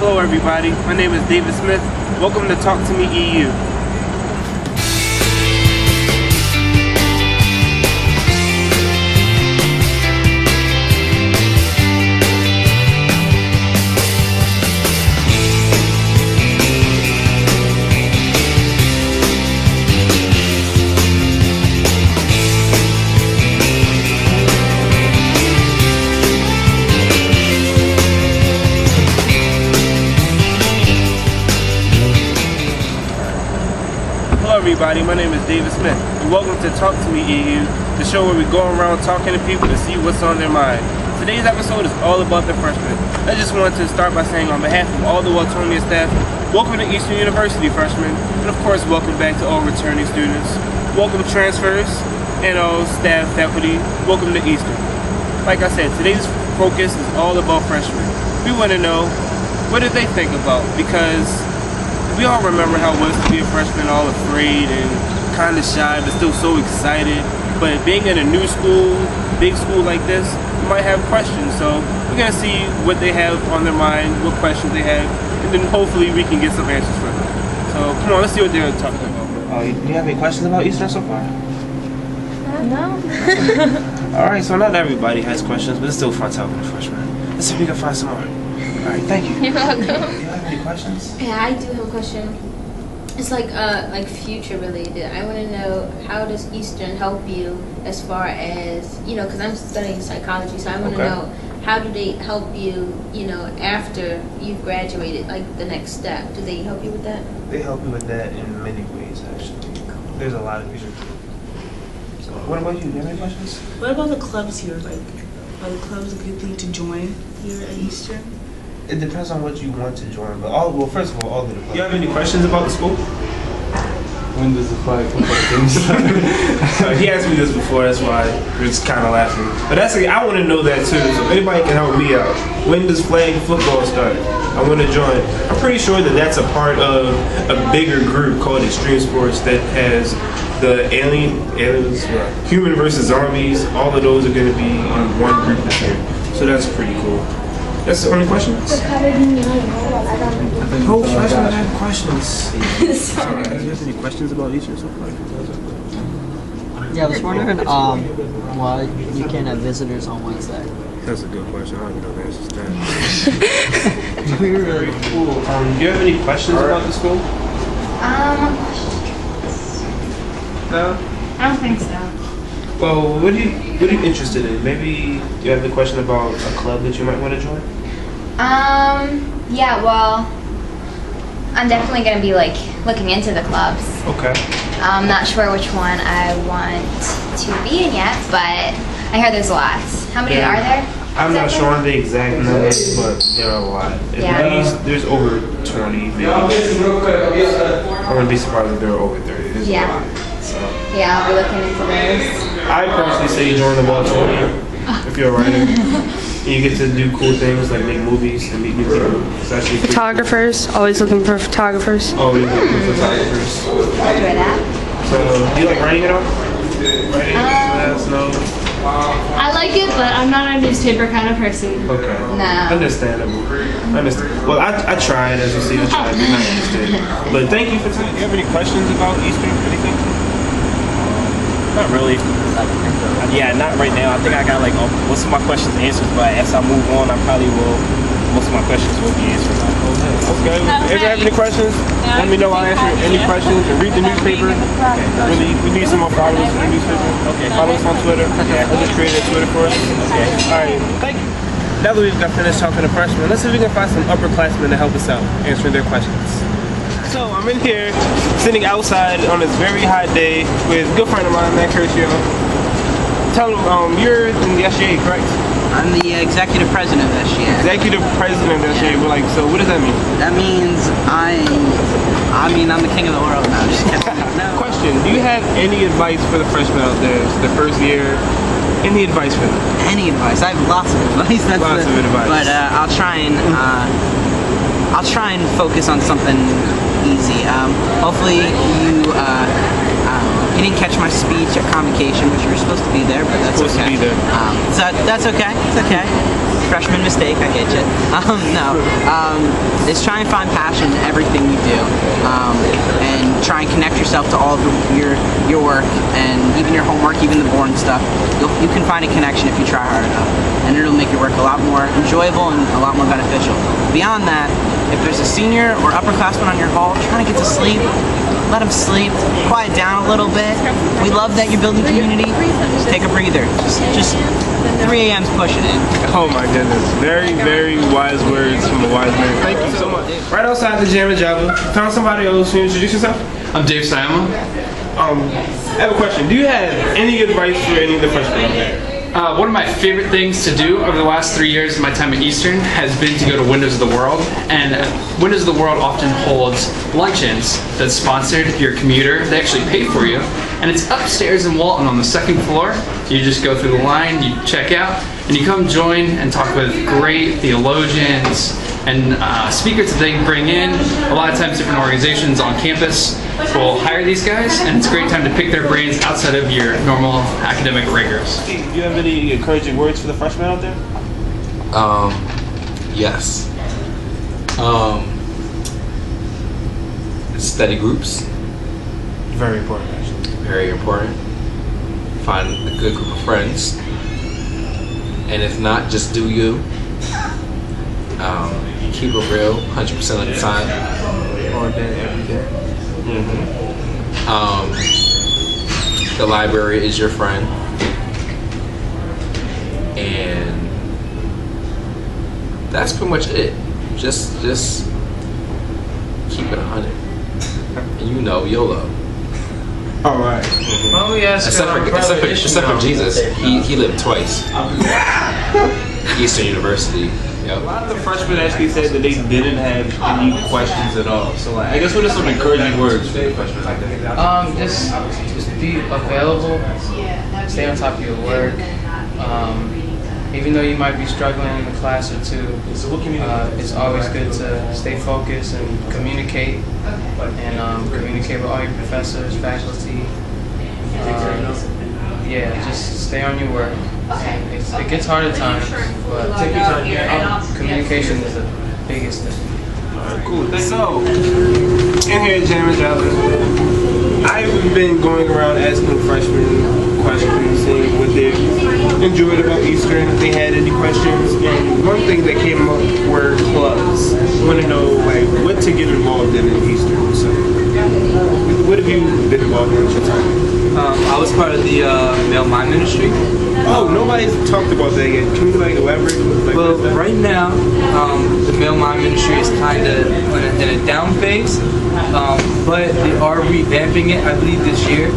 Hello everybody, my name is David Smith. Welcome to Talk to Me EU. Hello everybody, my name is David Smith, and welcome to Talk to Me EU, the show where we go around talking to people to see what's on their mind. Today's episode is all about the freshmen. I just wanted to start by saying on behalf of all the Waltionian staff, welcome to Eastern University freshmen, and of course welcome back to all returning students. Welcome transfers, and all staff, faculty, welcome to Eastern. Like I said, today's focus is all about freshmen. We want to know, what did they think about? Because we all remember how it was to be a freshman, all afraid and kind of shy, but still so excited. But being in a new school, big school like this, you might have questions. So we're going to see what they have on their mind, what questions they have, and then hopefully we can get some answers from them. So come on, let's see what they're talking about. Do you have any questions about Eastern so far? No. Alright, so not everybody has questions, but it's still fun talking to freshmen. Let's see if we can find some more. Alright, thank you. You're welcome. Do you have any questions? Yeah, I do have a question. It's like future related. I want to know, how does Eastern help you as far as, because I'm studying psychology, so I want to know, how do they help you, after you've graduated, like the next step? Do they help you with that? They help you with that in many ways, actually. There's a lot of future. So, what about you? Do you have any questions? What about the clubs here? Like, are the clubs a good thing to join here at Eastern? It depends on what you want to join, but first of all of the clubs. You have any questions about the school? When does the flag come back? He asked me this before, that's why we're just kind of laughing. But I want to know that too, so if anybody can help me out. When does flag football start? I want to join. I'm pretty sure that that's a part of a bigger group called Extreme Sports that has the aliens, human versus zombies. All of those are going to be in one group this year. So that's pretty cool. That's the only question? Oh, freshmen have questions. Sorry. Do you have any questions about Eastern so far? Yeah, I was wondering why you can't have visitors on Wednesday. That's a good question. I don't even know the answer to that. Very cool. Do you have any questions about the school? No? I don't think so. Well, what are you interested in? Maybe you have a question about a club that you might want to join? Yeah, well, I'm definitely going to be, looking into the clubs. Okay. I'm not sure which one I want to be in yet, but I hear there's lots. How many are there? I'm not sure on the exact numbers, but there are a lot. At least there's over 20, maybe. I wouldn't be surprised if there are over 30. There's a lot. So. Yeah, I'll be looking into those. I personally say join the Waltionian if you're a writer. And you get to do cool things like make movies and meet new people. It's actually photographers, always looking for photographers. Always looking for photographers. I'll enjoy that. So, do you like writing at all? Writing? Let us know. I like it, but I'm not a newspaper kind of person. Okay. No. Understandable. Well, I tried, as you see, I tried. I'm not interested. But thank you for time. Do you have any questions about Eastern or anything? Not really. Yeah, not right now. I think I got most of my questions answered, but as I move on, I probably will. Most of my questions will be answered. Okay. If you have any questions, let me know. I'll answer any questions. And read the newspaper. We need some more followers for the newspaper. Okay. Follow us on Twitter. Okay. I just created a Twitter for us. Okay. All right. Thank you. Now that we've got finished talking to freshmen, let's see if we can find some upperclassmen to help us out answering their questions. So I'm in here, sitting outside on this very hot day with a good friend of mine, Matt Curcio. Tell him, you're in the SGA, correct? I'm the executive president of SGA. Executive president of SGA. We're so what does that mean? That means I'm the king of the world now. Just kidding. No. Question: do you have any advice for the freshmen out there? It's the first year. Any advice for them? Any advice? I have lots of advice. Lots of advice. But I'll try and focus on something easy. Hopefully you You didn't catch my speech at convocation, which you were supposed to be there, but that's Supposed to okay. be there. So that's okay. It's okay. Freshman mistake, I get you. It's try and find passion in everything you do, and try and connect yourself to all of your work and even your homework, even the boring stuff. You can find a connection if you try hard enough, and it'll make your work a lot more enjoyable and a lot more beneficial. Beyond that, if there's a senior or upperclassman on your hall trying to get to sleep, let them sleep. Quiet down a little bit. We love that you're building community. Just take a breather. Just 3 a.m.'s pushing it. Oh my goodness. Very, very wise words from a wise man. Thank you so much. Right outside the Jam and Java, found somebody else. Can you introduce yourself? I'm Dave Simon. I have a question. Do you have any advice for any of the freshmen out there? One of my favorite things to do over the last 3 years of my time at Eastern has been to go to Windows of the World. And Windows of the World often holds luncheons that's sponsored. If you're a commuter, they actually pay for you. And it's upstairs in Walton on the 2nd floor. You just go through the line, you check out, and you come join and talk with great theologians and speakers that they bring in. A lot of times different organizations on campus will hire these guys, and it's a great time to pick their brains outside of your normal academic rigors. Do you have any encouraging words for the freshmen out there? Yes. Study groups. Very important, actually. Very important. Find a good group of friends. And if not, just do you. Keep it real 100% of the time. All day, every day. The library is your friend. And that's pretty much it. Just keep it 100. And you know YOLO. All right. Well, let me ask Except for Jesus, he lived twice. Eastern University. Yep. A lot of the freshmen actually said that they didn't have any questions at all. So, like, I guess what are some encouraging words for the freshmen like that? Just be available. Stay on top of your work. Even though you might be struggling in a class or two, it's always good to stay focused and communicate. And communicate with all your professors, faculty. Just stay on your work. It gets hard at times, but communication is the biggest thing. Alright, cool. So, in here at Jam and Java, I've been going around asking freshmen questions, seeing what they enjoyed about Eastern, if they had any questions. And one thing that came up were clubs. I want to know, like, what to get involved in Eastern. So, what have you been involved in at your time? I was part of the male mind ministry. Oh, nobody's talked about that yet. Can you elaborate? Well, right now, the male mind ministry is kind of in a down phase, but they are revamping it, I believe, this year.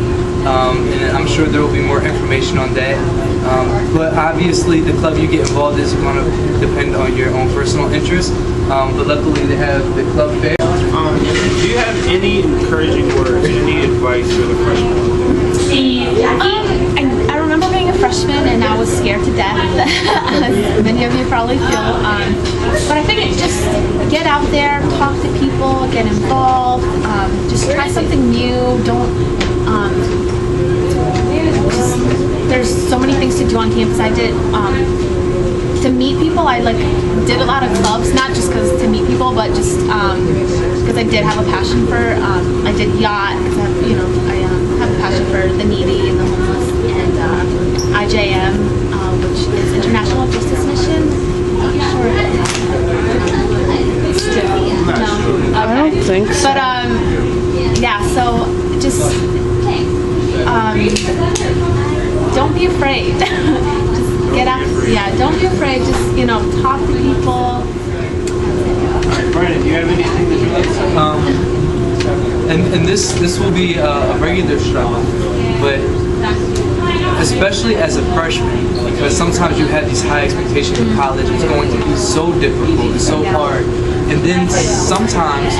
And I'm sure there will be more information on that. But obviously, the club you get involved in is going to depend on your own personal interests. But luckily, they have the club fair. Do you have any encouraging words, any advice for the freshmen? I remember being a freshman and I was scared to death, as many of you probably feel. But I think it's just get out there, talk to people, get involved, just try something new. There's so many things to do on campus. I did to meet people. I did a lot of clubs, not just because to meet people, but just because I did have a passion for. I did yacht. I have a passion for the needy and the homeless, and IJM, which is International Justice Mission. I'm not sure. No, I don't think so. But so just don't be afraid. Just get out. Yeah, don't be afraid. Just talk to people. Alright, Brandon, do you have anything that you'd like to say? And this will be a regular struggle, but especially as a freshman, because sometimes you have these high expectations in college. It's going to be so difficult and so hard, and then sometimes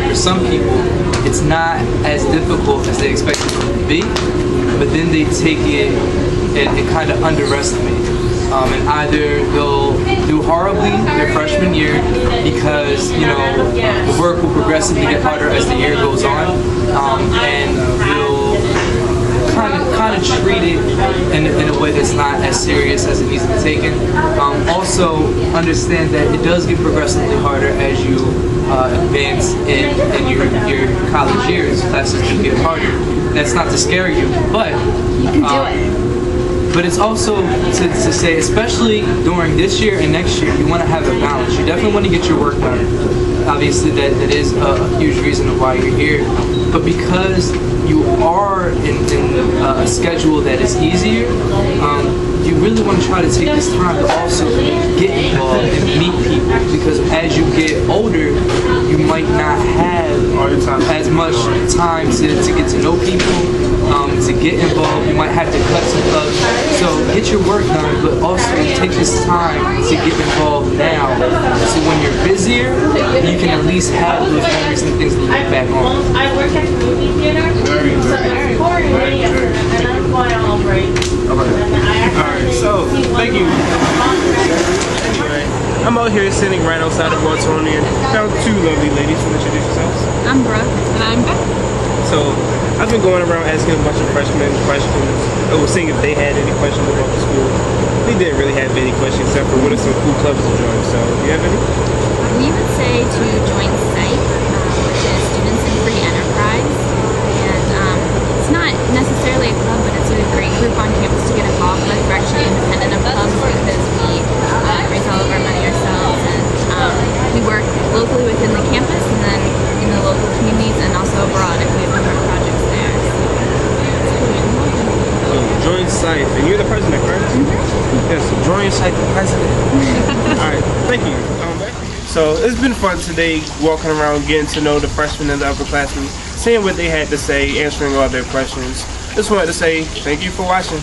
for some people it's not as difficult as they expect it to be, but then they take it and kind of underestimate it. And either they'll do horribly their freshman year because the work will progressively get harder as the year goes on, and trying to treat it in a way that's not as serious as it needs to be taken. Also, understand that it does get progressively harder as you advance in your college years. Classes do get harder. That's not to scare you, but You can do it. but it's also to say, especially during this year and next year, you want to have a balance. You definitely want to get your work done. Obviously, that is a huge reason of why you're here. But because you are in a schedule that is easier, you really want to try to take this time to also get involved and meet people. Because as you get older, you might not have as much time to get to know people, to get involved. You might have to cut some clubs. So get your work done, but also take this time to get involved now. So when you're busier, you can at least have those memories and things to look back on. I work at the movie theater, so it's pouring rain yesterday, and I'm going on break. Alright, so, thank you. Anyway, I'm out here sitting right outside of Waltionian. Found two lovely ladies. Can you introduce yourselves? I'm Brooke. And I'm Beth. So, I've been going around asking a bunch of freshmen questions, seeing if they had any questions about the school. They didn't really have any questions except for what are some cool clubs to join. So, do you have any? We would say to join SITE, which is Students in Free Enterprise. And it's not necessarily a club, but it's a great group on campus to get involved with. We're actually independent of clubs because we raise all of our money ourselves. And we work locally within the campus and then in the local communities and also abroad if we have more projects there. So, join SITE. And you're the president, correct? Yes, so join SITE, the president. Alright, thank you. So it's been fun today walking around, getting to know the freshmen and the upperclassmen, seeing what they had to say, answering all their questions. Just wanted to say thank you for watching.